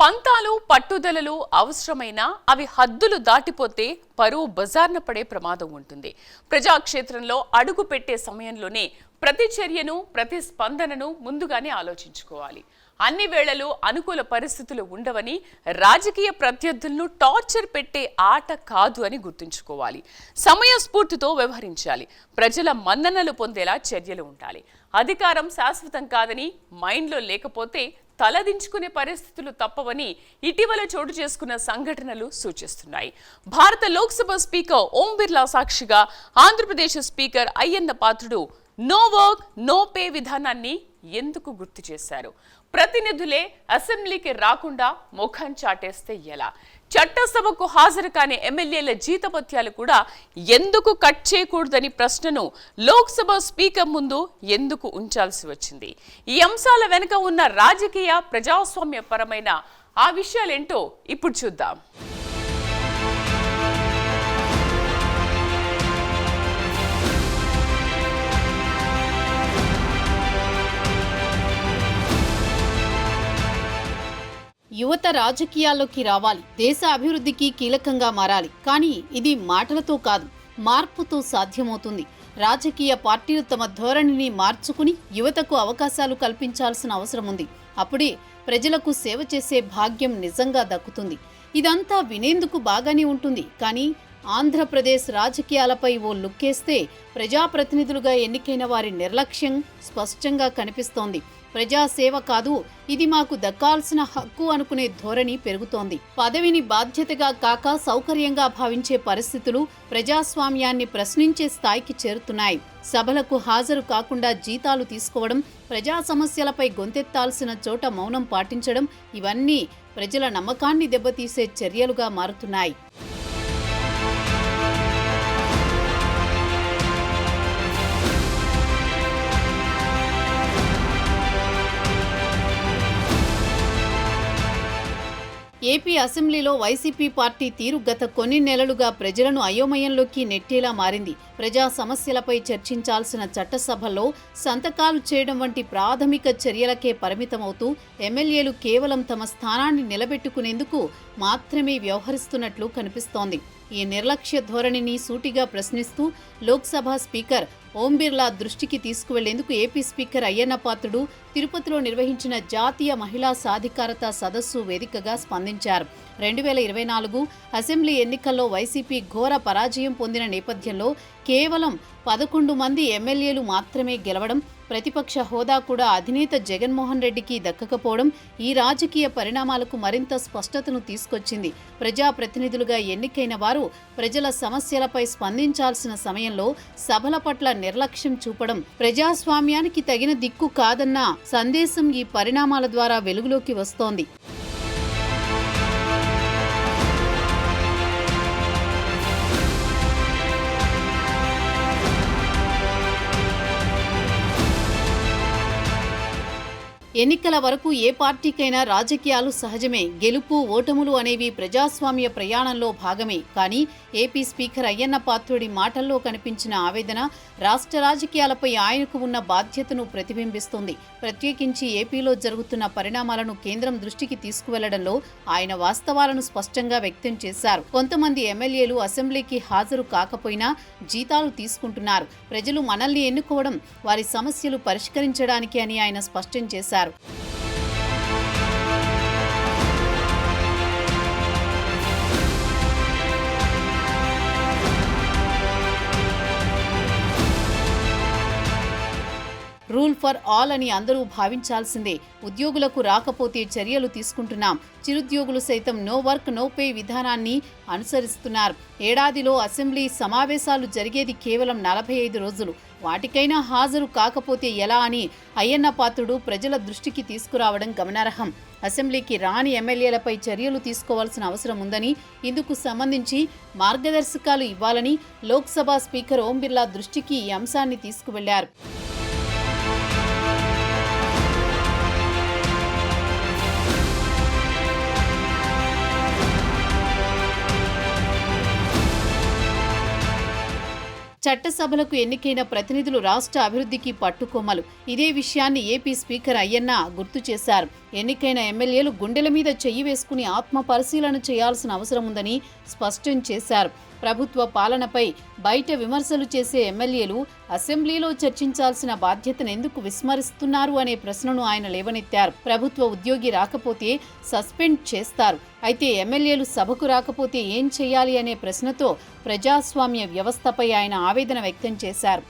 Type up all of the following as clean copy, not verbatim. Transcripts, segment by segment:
పంతాలు పట్టుదలలు అవసరమైన అవి హద్దులు దాటిపోతే పరువు బజార్న పడే ప్రమాదం ఉంటుంది. ప్రజాక్షేత్రంలో అడుగు పెట్టే సమయంలోనే ప్రతి చర్యను ప్రతి స్పందనను ముందుగానే ఆలోచించుకోవాలి. అన్ని వేళలు అనుకూల పరిస్థితులు ఉండవని, రాజకీయ ప్రత్యర్థులను టార్చర్ పెట్టే ఆట కాదు అని గుర్తుంచుకోవాలి. సమయస్ఫూర్తితో వ్యవహరించాలి. ప్రజల మన్ననలు పొందేలా చర్యలు ఉండాలి. అధికారం శాశ్వతం కాదని మైండ్లో లేకపోతే తలదించుకునే పరిస్థితులు తప్పవని ఇటీవల చోటు చేసుకున్న సంఘటనలు సూచిస్తున్నాయి. భారత లోక్సభ స్పీకర్ ఓం బిర్లా సాక్షిగా Andhra Pradesh speaker Ayyanna Patrudu no work no pay విధానాన్ని ఎందుకు గుర్తు చేశారు? ప్రతినిధులే అసెంబ్లీకి రాకుండా ముఖం చాటేస్తే ఎలా? చట్టసభకు హాజరు కాని ఎమ్మెల్యేల జీతభత్యాలు కూడా ఎందుకు కట్ చేయకూడదని ప్రశ్నను లోక్సభ స్పీకర్ ముందు ఎందుకు ఉంచాల్సి వచ్చింది? ఈ అంశాల వెనుక ఉన్న రాజకీయ ప్రజాస్వామ్యపరమైన ఆ విషయాలేంటో ఇప్పుడు చూద్దాం. యువత రాజకీయాల్లోకి రావాలి, దేశ అభివృద్ధికి కీలకంగా మారాలి. కానీ ఇది మాటలతో కాదు, మార్పుతో సాధ్యమవుతుంది. రాజకీయ పార్టీలు తమ ధోరణిని మార్చుకుని యువతకు అవకాశాలు కల్పించాల్సిన అవసరం ఉంది. అప్పుడే ప్రజలకు సేవ చేసే భాగ్యం నిజంగా దక్కుతుంది. ఇదంతా వినేందుకు బాగానే ఉంటుంది, కానీ ఆంధ్రప్రదేశ్ రాజకీయాలపై ఓ లుక్కేస్తే ప్రజాప్రతినిధులుగా ఎన్నికైన వారి నిర్లక్ష్యం స్పష్టంగా కనిపిస్తోంది. ప్రజాసేవ కాదు, ఇది మాకు దక్కాల్సిన హక్కు అనుకునే ధోరణి పెరుగుతోంది. పదవిని బాధ్యతగా కాక సౌకర్యంగా భావించే పరిస్థితులు ప్రజాస్వామ్యాన్ని ప్రశ్నించే స్థాయికి చేరుతున్నాయి. సభలకు హాజరు కాకుండా జీతాలు తీసుకోవడం, ప్రజా సమస్యలపై గొంతెత్తాల్సిన చోట మౌనం పాటించడం, ఇవన్నీ ప్రజల నమ్మకాన్ని దెబ్బతీసే చర్యలుగా మారుతున్నాయి. ఏపీ అసెంబ్లీలో వైసీపీ పార్టీ తీరు గత కొన్ని నెలలుగా ప్రజలను అయోమయంలోకి నెట్టేలా మారింది. ప్రజా సమస్యలపై చర్చించాల్సిన చట్టసభల్లో సంతకాలు చేయడం వంటి ప్రాథమిక చర్యలకే పరిమితమవుతూ ఎమ్మెల్యేలు కేవలం తమ స్థానాన్ని నిలబెట్టుకునేందుకు మాత్రమే వ్యవహరిస్తున్నట్లు కనిపిస్తోంది. ఈ నిర్లక్ష్య ధోరణిని సూటిగా ప్రశ్నిస్తూ లోక్సభ స్పీకర్ ఓం బిర్లా దృష్టికి తీసుకువెళ్లేందుకు ఏపీ స్పీకర్ అయ్యన్న పాత్రుడు తిరుపతిలో నిర్వహించిన జాతీయ మహిళా సాధికారత సదస్సు వేదికగా స్పందించారు. 2024 అసెంబ్లీ ఎన్నికల్లో వైసీపీ ఘోర పరాజయం పొందిన నేపథ్యంలో కేవలం 11 మంది ఎమ్మెల్యేలు మాత్రమే గెలవడం, ప్రతిపక్ష హోదా కూడా అధినేత జగన్మోహన్ రెడ్డికి దక్కకపోవడం ఈ రాజకీయ పరిణామాలకు మరింత స్పష్టతను తీసుకొచ్చింది. ప్రజాప్రతినిధులుగా ఎన్నికైన వారు ప్రజల సమస్యలపై స్పందించాల్సిన సమయంలో సభల పట్ల నిర్లక్ష్యం చూపడం ప్రజాస్వామ్యానికి తగిన దిక్కు కాదన్న సందేశం ఈ పరిణామాల ద్వారా వెలుగులోకి వస్తోంది. ఎన్నికల వరకు ఏ పార్టీకైనా రాజకీయాలు సహజమే. గెలుపు ఓటములు అనేవి ప్రజాస్వామ్య ప్రయాణంలో భాగమే. కానీ ఏపీ స్పీకర్ అయ్యన్న పాత్రుడి మాటల్లో కనిపించిన ఆవేదన రాష్ట్ర రాజకీయాలపై ఆయనకు ఉన్న బాధ్యతను ప్రతిబింబిస్తుంది. ప్రత్యేకించి ఏపీలో జరుగుతున్న పరిణామాలను కేంద్రం దృష్టికి తీసుకువెళ్లడంలో ఆయన వాస్తవాలను స్పష్టంగా వ్యక్తం చేశారు. కొంతమంది ఎమ్మెల్యేలు అసెంబ్లీకి హాజరు కాకపోయినా జీతాలు తీసుకుంటున్నారు. ప్రజలు మనల్ని ఎన్నుకోవడం వారి సమస్యలు పరిష్కరించడానికి అని ఆయన స్పష్టం చేశారు. రూల్ ఫర్ ఆల్ అని అందరూ భావించాల్సిందే. ఉద్యోగులకు రాకపోతే చర్యలు తీసుకుంటున్నాం. చిరుద్యోగులు సైతం నో వర్క్ నో పే విధానాన్ని అనుసరిస్తున్నారు. ఏడాదిలో అసెంబ్లీ సమావేశాలు జరిగేది కేవలం 45 రోజులు. వాటికైనా హాజరు కాకపోతే ఎలా అని అయ్యన్న పాత్రుడు ప్రజల దృష్టికి తీసుకురావడం గమనార్హం. అసెంబ్లీకి రాని ఎమ్మెల్యేలపై చర్యలు తీసుకోవాల్సిన అవసరం ఉందని, ఇందుకు సంబంధించి మార్గదర్శకాలు ఇవ్వాలని లోక్సభ స్పీకర్ ఓం బిర్లా దృష్టికి ఈ అంశాన్ని తీసుకువెళ్లారు. చట్టసభలకు ఎన్నికైన ప్రతినిధులు రాష్ట్ర అభివృద్ధికి పట్టుకొమ్మలు. ఇదే విషయాన్ని ఏపీ స్పీకర్ అయ్యన్న గుర్తు చేశారు. ఎన్నికైన ఎమ్మెల్యేలు గుండెల మీద చెయ్యి వేసుకుని ఆత్మ పరిశీలన చేయాల్సిన అవసరం ఉందని స్పష్టం చేశారు. ప్రభుత్వ పాలనపై బయట విమర్శలు చేసే ఎమ్మెల్యేలు అసెంబ్లీలో చర్చించాల్సిన బాధ్యతను ఎందుకు విస్మరిస్తున్నారు అనే ప్రశ్నను ఆయన లేవనెత్తారు. ప్రభుత్వ ఉద్యోగి రాకపోతే సస్పెండ్ చేస్తారు, అయితే ఎమ్మెల్యేలు సభకు రాకపోతే ఏం చేయాలి అనే ప్రశ్నతో ప్రజాస్వామ్య వ్యవస్థపై ఆయన ఆవేదన వ్యక్తం చేశారు.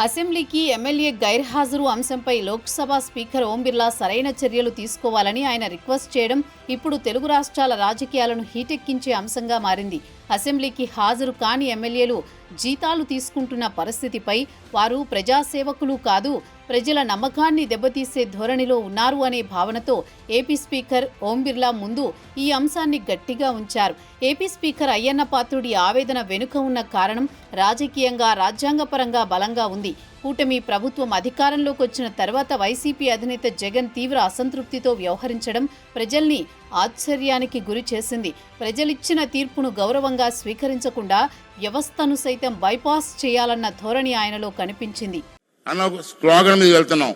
అసెంబ్లీకి ఎమ్మెల్యే గైర్హాజరు అంశంపై లోక్సభ స్పీకర్ ఓం బిర్లా సరైన చర్యలు తీసుకోవాలని ఆయన రిక్వెస్ట్ చేయడం ఇప్పుడు తెలుగు రాష్ట్రాల రాజకీయాలను హీటెక్కించే అంశంగా మారింది. అసెంబ్లీకి హాజరు కాని ఎమ్మెల్యేలు జీతాలు తీసుకుంటున్న పరిస్థితిపై వారు ప్రజాసేవకులు కాదు, ప్రజల నమ్మకాన్ని దెబ్బతీసే ధోరణిలో ఉన్నారు అనే భావనతో ఏపీ స్పీకర్ ఓం బిర్లా ముందు ఈ అంశాన్ని గట్టిగా ఉంచారు. ఏపీ స్పీకర్ అయ్యన్న పాత్రుడి ఆవేదన వెనుక ఉన్న కారణం రాజకీయంగా, రాజ్యాంగపరంగా బలంగా ఉంది. కూటమి ప్రభుత్వం అధికారంలోకి వచ్చిన తర్వాత వైసీపీ అధినేత జగన్ తీవ్ర అసంతృప్తితో వ్యవహరించడం ప్రజల్ని ఆశ్చర్యానికి గురి చేసింది. ప్రజలిచ్చిన తీర్పును గౌరవంగా స్వీకరించకుండా వ్యవస్థను సైతం బైపాస్ చేయాలన్న ధోరణి ఆయనలో కనిపించింది. అన్న స్లోగన్ మీద వెళ్తున్నాం,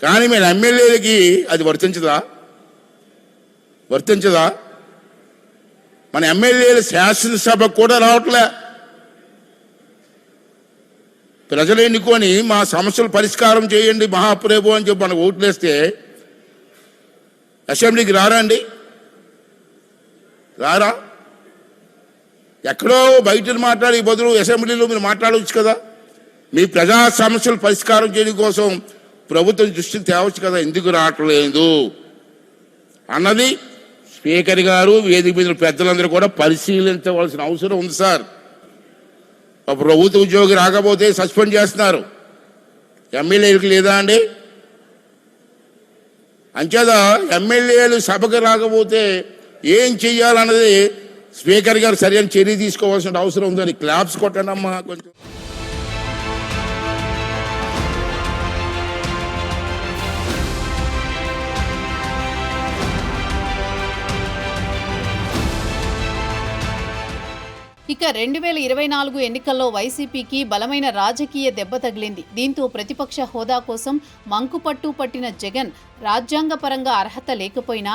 కానీ మీరు ఎమ్మెల్యేలకి అది వర్తించదా? మన ఎమ్మెల్యేలు శాసనసభకు కూడా రావట్లే. ప్రజలు ఎన్నుకొని మా సమస్యలు పరిష్కారం చేయండి మహాప్రభు అని చెప్పి మనకు ఓట్లేస్తే అసెంబ్లీకి రారా? ఎక్కడో బయట మాట్లాడే బదులు అసెంబ్లీలో మీరు మాట్లాడవచ్చు కదా. మీ ప్రజా సమస్యలు పరిష్కారం చేయడం కోసం ప్రభుత్వం దృష్టికి తేవచ్చు కదా, ఎందుకు రావట్లేదు అన్నది స్పీకర్ గారు, వేదిక మీద పెద్దలందరూ కూడా పరిశీలించవలసిన అవసరం ఉంది సార్. ప్రభుత్వ ఉద్యోగి రాకపోతే సస్పెండ్ చేస్తున్నారు, ఎమ్మెల్యేలకు లేదా అండి? అంచేత ఎమ్మెల్యేలు సభకు రాకపోతే ఏం చెయ్యాలన్నది స్పీకర్ గారు సరైన చర్య తీసుకోవాల్సిన అవసరం ఉందని క్లాప్స్ కొట్టండి అమ్మా కొంచెం. ఇక 2024 ఎన్నికల్లో వైసీపీకి బలమైన రాజకీయ దెబ్బ తగిలింది. దీంతో ప్రతిపక్ష హోదా కోసం మంకుపట్టు పట్టిన జగన్ రాజ్యాంగపరంగా అర్హత లేకపోయినా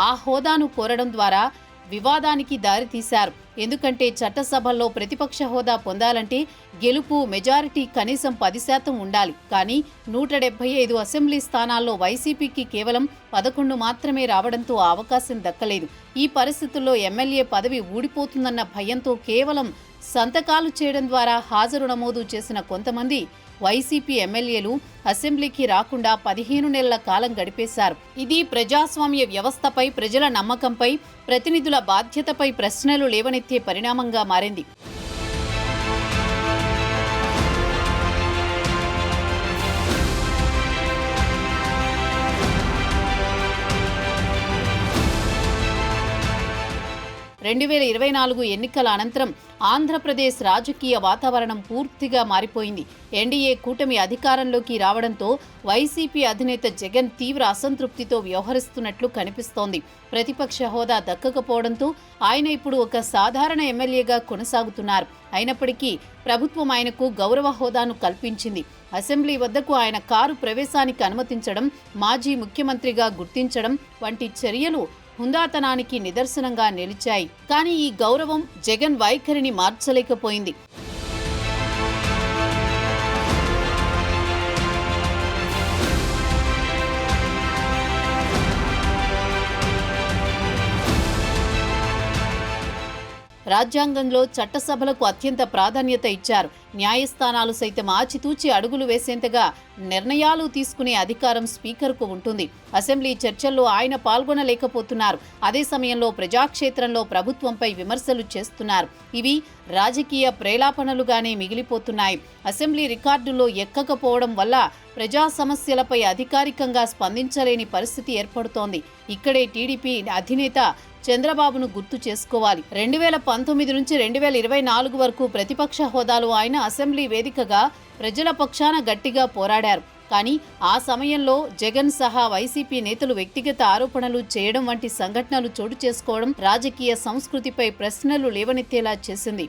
ఆ హోదాను కోరడం ద్వారా వివాదానికి దారితీశారు. ఎందుకంటే చట్టసభల్లో ప్రతిపక్ష హోదా పొందాలంటే గెలుపు మెజారిటీ కనీసం 10% ఉండాలి. కానీ 175 అసెంబ్లీ స్థానాల్లో వైసీపీకి కేవలం 11 మాత్రమే రావడంతో ఆ అవకాశం దక్కలేదు. ఈ పరిస్థితుల్లో ఎమ్మెల్యే పదవి ఊడిపోతుందన్న భయంతో కేవలం సంతకాలు చేయడం ద్వారా హాజరు నమోదు చేసిన కొంతమంది వైసీపీ ఎమ్మెల్యేలు అసెంబ్లీకి రాకుండా 15 నెలల కాలం గడిపేశారు. ఇది ప్రజాస్వామ్య వ్యవస్థపై, ప్రజల నమ్మకంపై, ప్రతినిధుల బాధ్యతపై ప్రశ్నలు లేవనెత్తే పరిణామంగా మారింది. ఎన్నికల అనంతరం ఆంధ్రప్రదేశ్ రాజకీయ వాతావరణం పూర్తిగా మారిపోయింది. ఎన్డీఏ కూటమి అధికారంలోకి రావడంతో వైసీపీ అధినేత జగన్ తీవ్ర అసంతృప్తితో వ్యవహరిస్తున్నట్లు కనిపిస్తోంది. ప్రతిపక్ష హోదా దక్కకపోవడంతో ఆయన ఇప్పుడు ఒక సాధారణ ఎమ్మెల్యేగా కొనసాగుతున్నారు. అయినప్పటికీ ప్రభుత్వం ఆయనకు గౌరవ హోదాను కల్పించింది. అసెంబ్లీ వద్దకు ఆయన కారు ప్రవేశానికి అనుమతించడం, మాజీ ముఖ్యమంత్రిగా గుర్తించడం వంటి చర్యలు హుందాతనానికి నిదర్శనంగా నిలిచాయి. కానీ ఈ గౌరవం జగన్ వైఖరిని మార్చలేకపోయింది. రాజ్యాంగంలో చట్టసభలకు అత్యంత ప్రాధాన్యత ఇచ్చారు. న్యాయస్థానాలు సైతం ఆచితూచి అడుగులు వేసేంతగా నిర్ణయాలు తీసుకునే అధికారం స్పీకర్కు ఉంటుంది. అసెంబ్లీ చర్చల్లో ఆయన పాల్గొనలేకపోతున్నారు. అదే సమయంలో ప్రజాక్షేత్రంలో ప్రభుత్వంపై విమర్శలు చేస్తున్నారు. ఇవి రాజకీయ ప్రేలాపనలుగానే మిగిలిపోతున్నాయి. అసెంబ్లీ రికార్డుల్లో ఎక్కకపోవడం వల్ల ప్రజా సమస్యలపై అధికారికంగా స్పందించలేని పరిస్థితి ఏర్పడుతోంది. ఇక్కడే టీడీపీ అధినేత చంద్రబాబును గుర్తు చేసుకోవాలి. 2019 నుంచి 2024 వరకు ప్రతిపక్ష హోదాలో ఆయన అసెంబ్లీ వేదికగా ప్రజల పక్షాన గట్టిగా పోరాడారు. కానీ ఆ సమయంలో జగన్ సహా వైసీపీ నేతలు వ్యక్తిగత ఆరోపణలు చేయడం వంటి సంఘటనలు చోటు చేసుకోవడం రాజకీయ సంస్కృతిపై ప్రశ్నలు లేవనెత్తేలా చేసింది.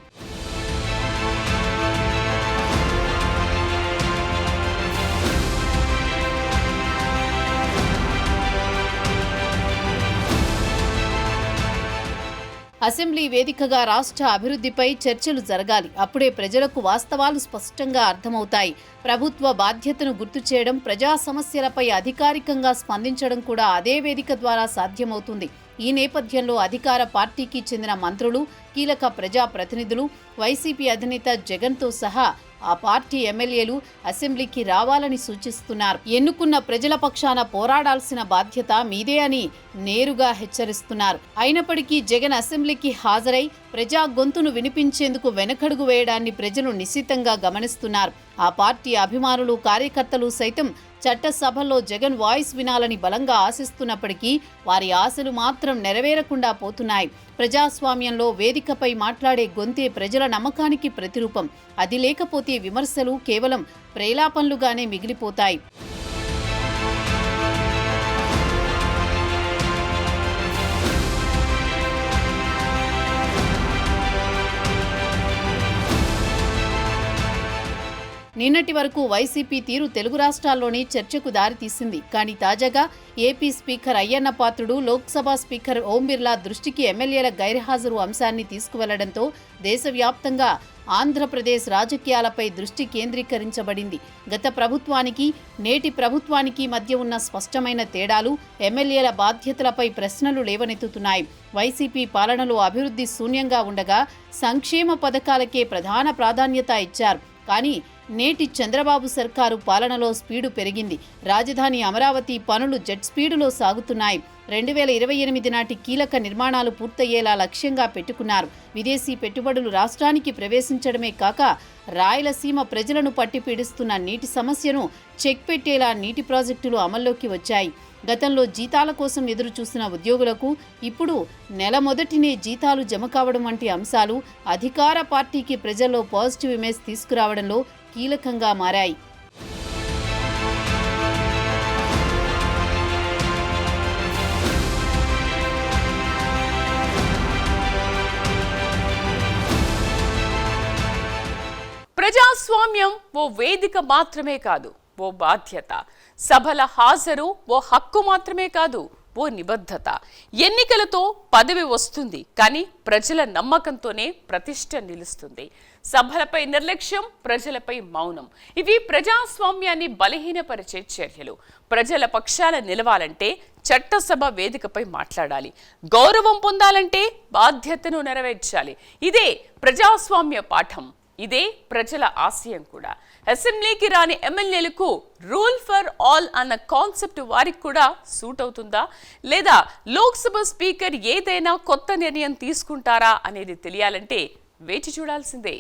అసెంబ్లీ వేదికగా రాష్ట్ర అభివృద్ధిపై చర్చలు జరగాలి. అప్పుడే ప్రజలకు వాస్తవాలు స్పష్టంగా అర్థమవుతాయి. ప్రభుత్వ బాధ్యతను గుర్తు చేయడం, ప్రజా సమస్యలపై అధికారికంగా స్పందించడం కూడా అదే వేదిక ద్వారా సాధ్యమవుతుంది. ఈ నేపథ్యంలో అధికార పార్టీకి చెందిన మంత్రులు, కీలక ప్రజా ప్రతినిధులు, వైసీపీ అధినేత జగన్తో సహా ఆ పార్టీ ఎమ్మెల్యేలు అసెంబ్లీకి రావాలని సూచిస్తున్నారు. ఎన్నుకున్న ప్రజల పక్షాన పోరాడాల్సిన బాధ్యత మీదే అని నేరుగా హెచ్చరిస్తున్నారు. అయినప్పటికీ జగన్ అసెంబ్లీకి హాజరై ప్రజా గొంతును వినిపించేందుకు వెనకడుగు వేయడాన్ని ప్రజలు నిశితంగా గమనిస్తున్నారు. ఆ పార్టీ అభిమానులు, కార్యకర్తలు సైతం చట్టసభల్లో జగన్ వాయిస్ వినాలని బలంగా ఆశిస్తున్నప్పటికీ వారి ఆశలు మాత్రం నెరవేరకుండా పోతున్నాయి. ప్రజాస్వామ్యంలో వేదికపై మాట్లాడే గొంతే ప్రజల నమ్మకానికి ప్రతిరూపం. అది లేకపోతే విమర్శలు కేవలం ప్రేలాపనలుగానే మిగిలిపోతాయి. నిన్నటి వరకు వైసీపీ తీరు తెలుగు రాష్ట్రాల్లోనే చర్చకు దారితీసింది. కానీ తాజాగా AP speaker Ayyanna Patrudu Lok Sabha speaker Om Birla దృష్టికి ఎమ్మెల్యేల గైర్హాజరు అంశాన్ని తీసుకువెళ్లడంతో దేశవ్యాప్తంగా ఆంధ్రప్రదేశ్ రాజకీయాలపై దృష్టి కేంద్రీకరించబడింది. గత ప్రభుత్వానికి, నేటి ప్రభుత్వానికి మధ్య ఉన్న స్పష్టమైన తేడాలు ఎమ్మెల్యేల బాధ్యతలపై ప్రశ్నలు లేవనెత్తుతున్నాయి. వైసీపీ పాలనలో అభివృద్ధి శూన్యంగా ఉండగా సంక్షేమ పథకాలకే ప్రధాన ప్రాధాన్యత ఇచ్చారు. కానీ నేటి చంద్రబాబు సర్కారు పాలనలో స్పీడు పెరిగింది. రాజధాని అమరావతి పనులు జెట్ స్పీడులో సాగుతున్నాయి. 2028 నాటి కీలక నిర్మాణాలు పూర్తయ్యేలా లక్ష్యంగా పెట్టుకున్నారు. విదేశీ పెట్టుబడులు రాష్ట్రానికి ప్రవేశించడమే కాక రాయలసీమ ప్రజలను పట్టి పీడిస్తున్న నీటి సమస్యను చెక్ పెట్టేలా నీటి ప్రాజెక్టులు అమల్లోకి వచ్చాయి. గతంలో జీతాల కోసం ఎదురు చూసిన ఉద్యోగులకు ఇప్పుడు నెల మొదటినే జీతాలు జమ కావడం వంటి అంశాలు అధికార పార్టీకి ప్రజల్లో పాజిటివ్ ఇమేజ్ తీసుకురావడంలో కీలకంగా మారాయి. ప్రజాస్వామ్యం ఓ వేదిక మాత్రమే కాదు, ఓ బాధ్యత. సభల హాజరు ఓ హక్కు మాత్రమే కాదు, ఓ నిబద్ధత. ఎన్నికలతో పదవి వస్తుంది, కానీ ప్రజల నమ్మకంతోనే ప్రతిష్ట నిలుస్తుంది. సభలపై నిర్లక్ష్యం, ప్రజలపై మౌనం, ఇవి ప్రజాస్వామ్యాన్ని బలహీనపరిచే చర్యలు. ప్రజల పక్షాన నిలవాలంటే చట్టసభ వేదికపై మాట్లాడాలి. గౌరవం పొందాలంటే బాధ్యతను నెరవేర్చాలి. ఇదే ప్రజాస్వామ్య పాఠం. ఇదే ప్రజల ఆశయం కూడా. అసెంబ్లీకి రాని ఎమ్మెల్యేలకు రూల్ ఫర్ ఆల్ అన్న కాన్సెప్ట్ వారికి కూడా సూట్ అవుతుందా, లేదా లోక్సభ స్పీకర్ ఏదైనా కొత్త నిర్ణయం తీసుకుంటారా అనేది తెలియాలంటే వేచి చూడాల్సిందే.